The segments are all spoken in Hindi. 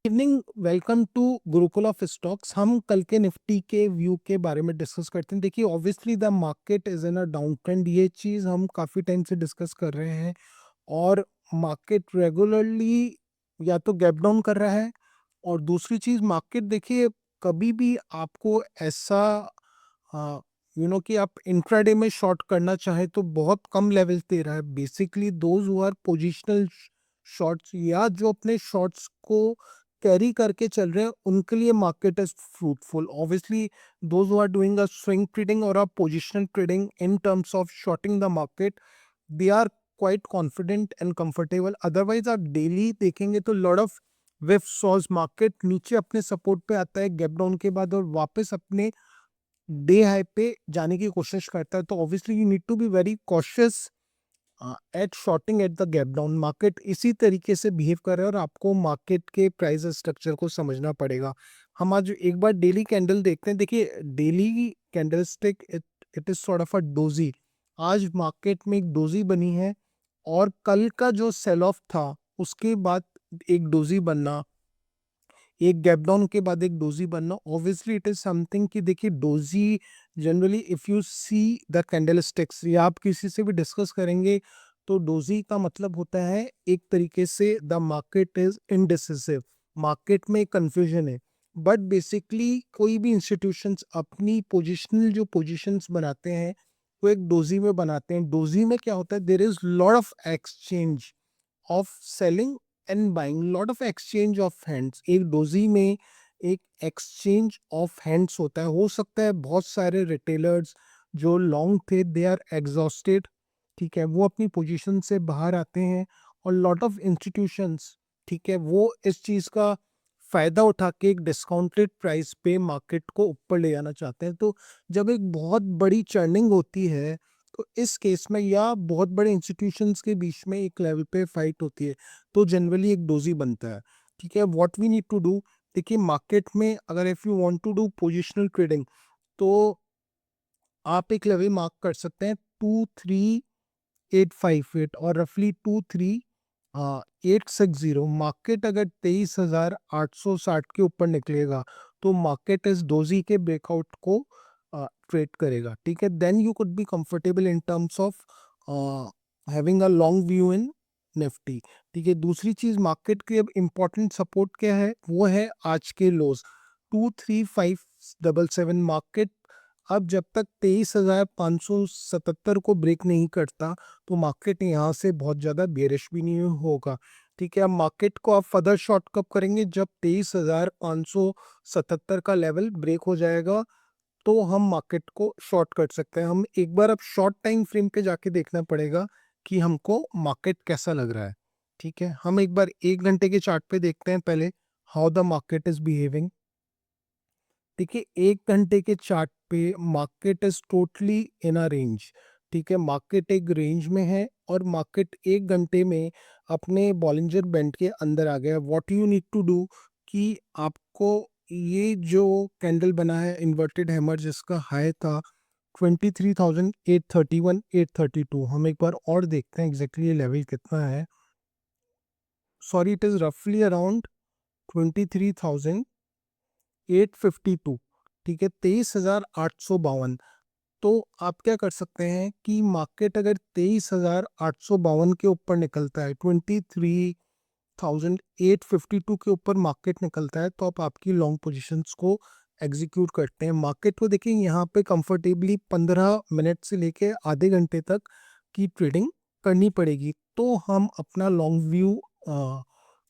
Evening, welcome to Gurukul of stocks. हम कल के निफ्टी के व्यू के बारे में डिस्कस करते हैं। देखिए, obviously the market is in a down trend, ये चीज हम काफी टाइम से डिस्कस कर रहे हैं। और मार्केट रेगुलरली या तो गैप डाउन कर रहा है, और दूसरी चीज मार्केट देखिए कभी भी आपको ऐसा कि आप इंट्राडे में शॉर्ट करना चाहे तो बहुत कम लेवल दे रहा है। Basically those who are positional shorts या जो अपने शॉर्ट्स को कैरी करके चल रहे हैं, उनके लिए market is fruitful. Obviously those who are doing a swing trading और a positional trading in terms of shorting the market, they are quite confident and comfortable. Otherwise आप डेली देखेंगे तो lot of whipsaws market नीचे अपने सपोर्ट पे आता है गैप डाउन के बाद और वापस अपने डे हाई पे जाने की कोशिश करता है। तो obviously you need to be very cautious at shorting at the gap down. Market इसी तरीके से बिहेव कर रहा है और आपको मार्केट के प्राइस स्ट्रक्चर को समझना पड़ेगा। हम आज एक बार डेली कैंडल देखते हैं। देखिए, daily candle stick it is sort of a doji. आज मार्केट में एक डोजी बनी है, और कल का जो सेल ऑफ था उसके बाद एक डोजी बनना, एक गैप डाउन के बाद एक डोजी बनना, ऑब्वियसली इट इज समथिंग कि देखिए doji generally if you see the candle sticks या आप किसी से भी डिस्कस करेंगे तो डोजी का मतलब होता है एक तरीके से the market is indecisive, market में कंफ्यूजन है। बट बेसिकली कोई भी इंस्टीट्यूशंस अपनी पोजिशनल जो पोजिशंस बनाते हैं वो एक डोजी में बनाते हैं। डोजी में क्या होता है, there is lot of exchange of selling and buying, lot of exchange of hands. एक डोजी में एक एक्सचेंज ऑफ हैंड्स होता है। हो सकता है बहुत सारे रिटेलर्स जो लॉन्ग थे दे आर एग्जॉस्टेड, ठीक है, वो अपनी पोजीशन से बाहर आते हैं, और लॉट ऑफ इंस्टीट्यूशंस, ठीक है, वो इस चीज़ का फायदा उठा के एक डिस्काउंटेड प्राइस पे मार्केट को ऊपर ले जाना चाहते हैं। तो जब एक बहुत बड़ी चर्निंग होती है तो इस केस में या बहुत बड़े इंस्टीट्यूशंस के बीच में एक लेवल पे फाइट होती है तो जनरली एक डोजी बनता है। ठीक है, what we need to do, देखिए मार्केट में अगर if you want to do positional trading तो आप एक लेवल मार्क कर सकते हैं 23858 और रफली 23860। मार्केट अगर 23,860 के ऊपर निकलेगा तो मार्केट इस डोजी के ब्रेकआउट को ट्रेड करेगा। ठीक है, then you could be comfortable in terms of having a long view in Nifty. ठीक है, दूसरी चीज मार्केट की अब इंपॉर्टेंट सपोर्ट क्या है, वो है आज के लोज 23577। मार्केट अब जब तक 23,577 को ब्रेक नहीं करता तो मार्केट यहाँ से बहुत ज़्यादा बेरिश भी नहीं होगा। ठीक है, अब मार्केट को आप फर्दर शॉर्ट कब करेंगे, जब 23,577 का लेवल ब्रेक हो जाएगा तो हम मार्केट को शॉर्ट कर सकते हैं। हम एक बार अब शॉर्ट टाइम फ्रेम पे जाके देखना पड़ेगा कि हमको मार्केट कैसा लग रहा है। ठीक है, हम एक बार 1 घंटे के चार्ट पे देखते हैं पहले how the market is behaving. देखिए, 1 घंटे के चार्ट पे market is totally in a range. ठीक है, मार्केट एक रेंज में है और मार्केट 1 घंटे में अपने बॉलिंजर बैंड के अंदर आ गया। What you need to do कि आपको ये जो कैंडल बना है इन्वर्टेड हैमर जिसका हाई था 23,831 832, हम एक बार और देखते हैं एग्जैक्टली लेवल कितना है। सॉरी, इट इज रफली अराउंड 23,852। ठीक है, 23,852। तो आप क्या कर सकते हैं कि मार्केट अगर 23,852 के ऊपर निकलता है, 23,852 के ऊपर मार्केट निकलता है, तो आप आपकी लॉन्ग पोजीशंस को एग्जीक्यूट करते हैं। मार्केट को देखिए यहाँ पे कंफर्टेबली 15 मिनट से लेके आधे घंटे तक की ट्रेडिंग करनी पड़ेगी तो हम अपना लॉन्ग व्यू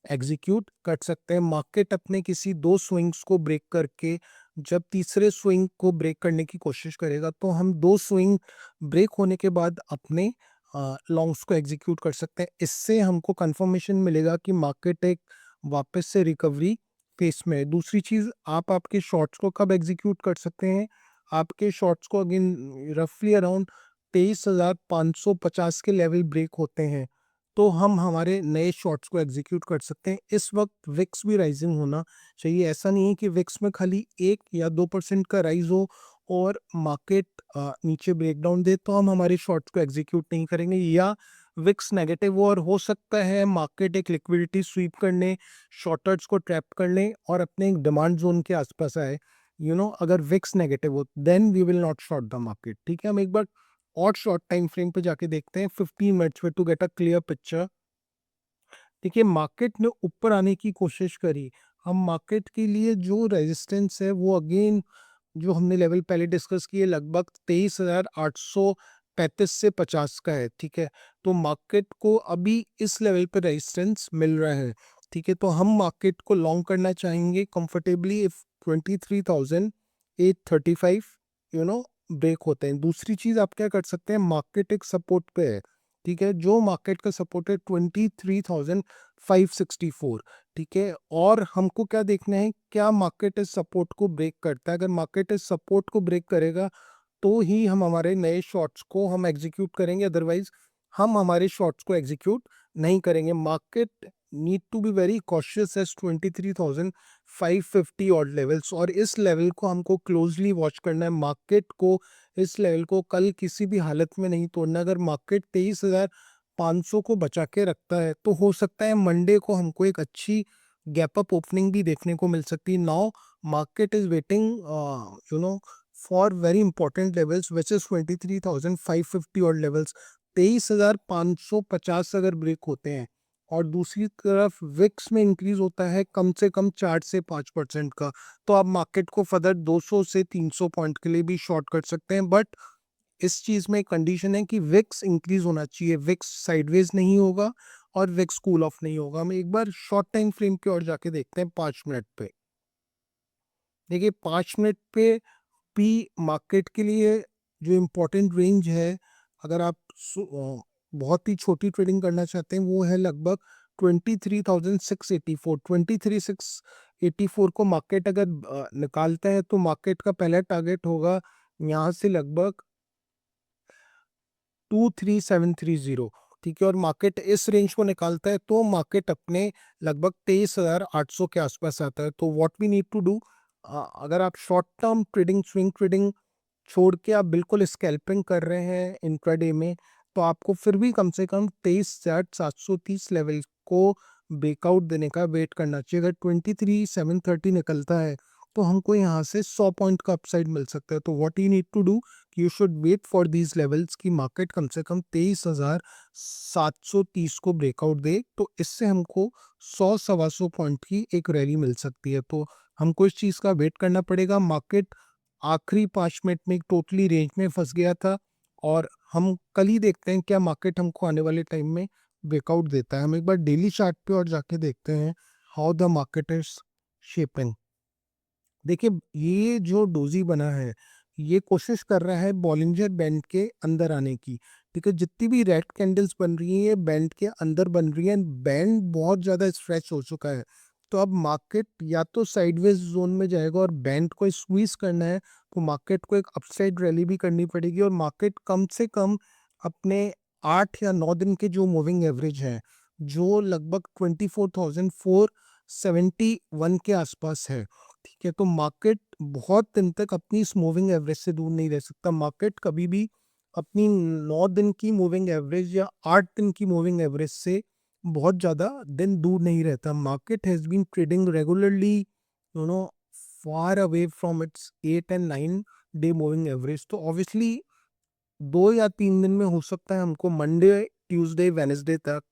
एग्जीक्यूट कर सकते हैं। मार्केट अपने किसी दो स्विंग्स को ब्रेक करके जब तीसरे स्विंग को ब्रेक करने की कोशिश करेगा तो हम दो स्विंग ब्रेक होने के बाद अपने लॉन्ग्स को एग्जीक्यूट कर सकते हैं। इससे हमको कंफर्मेशन मिलेगा कि मार्केट एक वापस से रिकवरी फेस में है। दूसरी चीज़, आप आपके शॉर्ट्स को कब एग्जीक्यूट कर सकते हैं, आपके शॉर्ट्स को अगेन रफली अराउंड 23,550 के लेवल ब्रेक होते हैं तो हम हमारे नए शॉट्स को एग्जीक्यूट कर सकते हैं। इस वक्त विक्स भी राइजिंग होना चाहिए। ऐसा नहीं है कि विक्स में खाली 1 या 2% का राइज हो और मार्केट नीचे ब्रेकडाउन दे तो हम हमारे शॉट्स को एग्जीक्यूट नहीं करेंगे, या विक्स नेगेटिव और हो सकता है मार्केट एक लिक्विडिटी स्वीप करने, शॉर्टर्स को ट्रैप करने और अपने डिमांड जोन के आसपास आए। अगर विक्स नेगेटिव हो then we will not short the market. ठीक है, हम एक बार और शॉर्ट टाइम फ्रेम पे जाके देखते हैं 15 मिनट्स पे to get a clear picture. देखिए, मार्केट ने ऊपर आने की कोशिश करी। हम मार्केट के लिए जो रेजिस्टेंस है वो अगेन जो हमने लेवल पहले डिस्कस किए लगभग 23,835 से 50 का है। ठीक है, तो मार्केट को अभी इस लेवल पे रेजिस्टेंस मिल रहा है। ठीक है, तो हम मार्केट को लॉन्ग करना चाहेंगे कंफर्टेबली इफ 23,835 ब्रेक होते हैं। दूसरी चीज आप क्या कर सकते हैं, मार्केट एक सपोर्ट पे है। ठीक है, जो मार्केट का सपोर्ट है 23,564। ठीक है, और हमको क्या देखना है, क्या मार्केट इस सपोर्ट को ब्रेक करता है। अगर मार्केट इस सपोर्ट को ब्रेक करेगा तो ही हम हमारे नए शॉट्स को हम एग्जीक्यूट करेंगे, अदरवाइज हम हमारे शॉट्स को एग्जीक्यूट नहीं करेंगे। Market need to be very cautious as 23,550 odd levels, और इस लेवल को हमको क्लोजली वॉच करना है। मार्केट को इस लेवल को कल किसी भी हालत में नहीं तोड़ना। अगर मार्केट 23,500 को बचा के रखता है तो हो सकता है मंडे को हमको एक अच्छी गैप अप ओपनिंग भी देखने को मिल सकती है। Now market is waiting for very important levels which is 23,550 और लेवल्स। 23,550 अगर ब्रेक होते हैं और दूसरी तरफ विक्स में इंक्रीज होता है कम से कम 4 से 5% का, तो आप मार्केट को फर्दर 200 से 300 पॉइंट के लिए भी शॉर्ट कर सकते हैं। बट इस चीज में कंडीशन है कि विक्स इंक्रीज होना चाहिए, विक्स साइडवेज नहीं होगा और विक्स कूल ऑफ नहीं होगा। हम एक बार शॉर्ट टाइम फ्रेम की ओर जाके देखते हैं 5 मिनट पे। देखिए, 5 मिनट पे भी मार्केट के लिए जो इम्पोर्टेंट रेंज है, अगर आप बहुत ही छोटी ट्रेडिंग करना चाहते हैं, वो है लगभग 23,684। 23,684 को मार्केट अगर निकालता है तो मार्केट का पहला टारगेट होगा यहाँ से लगभग 23,730। ठीक है, और मार्केट इस रेंज को निकालता है तो मार्केट अपने लगभग 23,800 के आसपास आता है। तो what we need to do, अगर आप short term trading, swing trading छोड़ के आप बिल्कुल स्कैल्पिंग कर रहे हैं इंट्राडे में, तो आपको फिर भी कम से कम 23,730 लेवल को ब्रेकआउट देने का वेट करना चाहिए। अगर 23,730 निकलता है तो हमको यहाँ से 100 पॉइंट का अपसाइड मिल सकता है। तो what you need to do, you should wait for these levels की मार्केट कम से कम 23,730 को ब्रेकआउट दे, तो इससे हमको 100 सवा 100 पॉइंट की एक रैली मिल सकती है। तो हमको इस चीज़ का वेट करना पड़ेगा। मार्केट आखिरी 5 मिनट में एक टोटली रेंज में फंस गया था, और हम कल ही देखते हैं क्या मार्केट हमको आने वाले टाइम में ब्रेकआउट देता है। हम एक बार डेली चार्ट पे और जाके देखते हैं how the market is shaping. देखिए, ये जो डोजी बना है ये कोशिश कर रहा है बॉलिंजर बैंड के अंदर आने की। ठीक है, जितनी भी रेड कैंडल्स बन रही हैं ये बैंड के अंदर बन रही हैं। बैंड बहुत ज़्यादा स्ट्रेच हो चुका है, तो अब मार्केट या तो साइडवेज जोन में जाएगा और बैंड को स्क्वीज करना है तो मार्केट को एक अपसाइड रैली भी करनी पड़ेगी, और मार्केट कम से कम अपने 8 या 9 दिन के जो मूविंग एवरेज है जो लगभग 24,471 के आसपास है। ठीक है, तो मार्केट बहुत दिन तक अपनी इस मूविंग एवरेज से दूर नहीं रह सकता। मार्केट कभी भी अपनी 9 दिन की मूविंग एवरेज या 8 दिन की मूविंग एवरेज से बहुत ज़्यादा दिन दूर नहीं रहता। Market has been trading regularly far away from its 8 and 9 day moving average. तो ऑब्वियसली 2 या 3 दिन में हो सकता है हमको मंडे, ट्यूसडे, वेनेसडे तक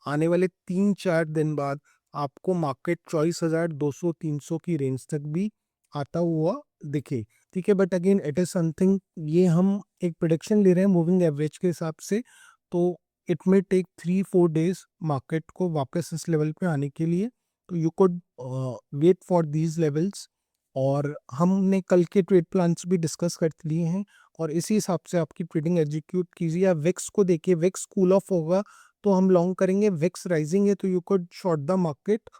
आने वाले 3-4 दिन बाद आपको मार्केट 24,200-300 की रेंज तक भी आता हुआ दिखे। ठीक है, but again it is something, ये हम एक प्रोडिक्शन ले रहे हैं मूविंग एवरेज के हिसाब से, तो it may take 3-4 days market को वापस इस लेवल पे आने के लिए। तो you could wait for these levels, और हमने कल के ट्रेड प्लान्स भी डिस्कस कर लिए हैं, और इसी हिसाब से आपकी ट्रेडिंग एग्जीक्यूट कीजिए। आप विक्स को देखिए, विक्स कूल ऑफ होगा तो हम लॉन्ग करेंगे, विक्स राइजिंग है तो you could short the market,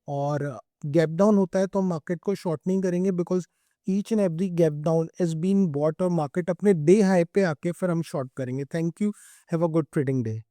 और गैप डाउन होता है तो हम मार्केट को शॉर्ट नहीं करेंगे because each and every gap down is been bought, और मार्केट अपने डे हाई पे आके फिर हम शॉर्ट करेंगे। Thank you, have a good trading day.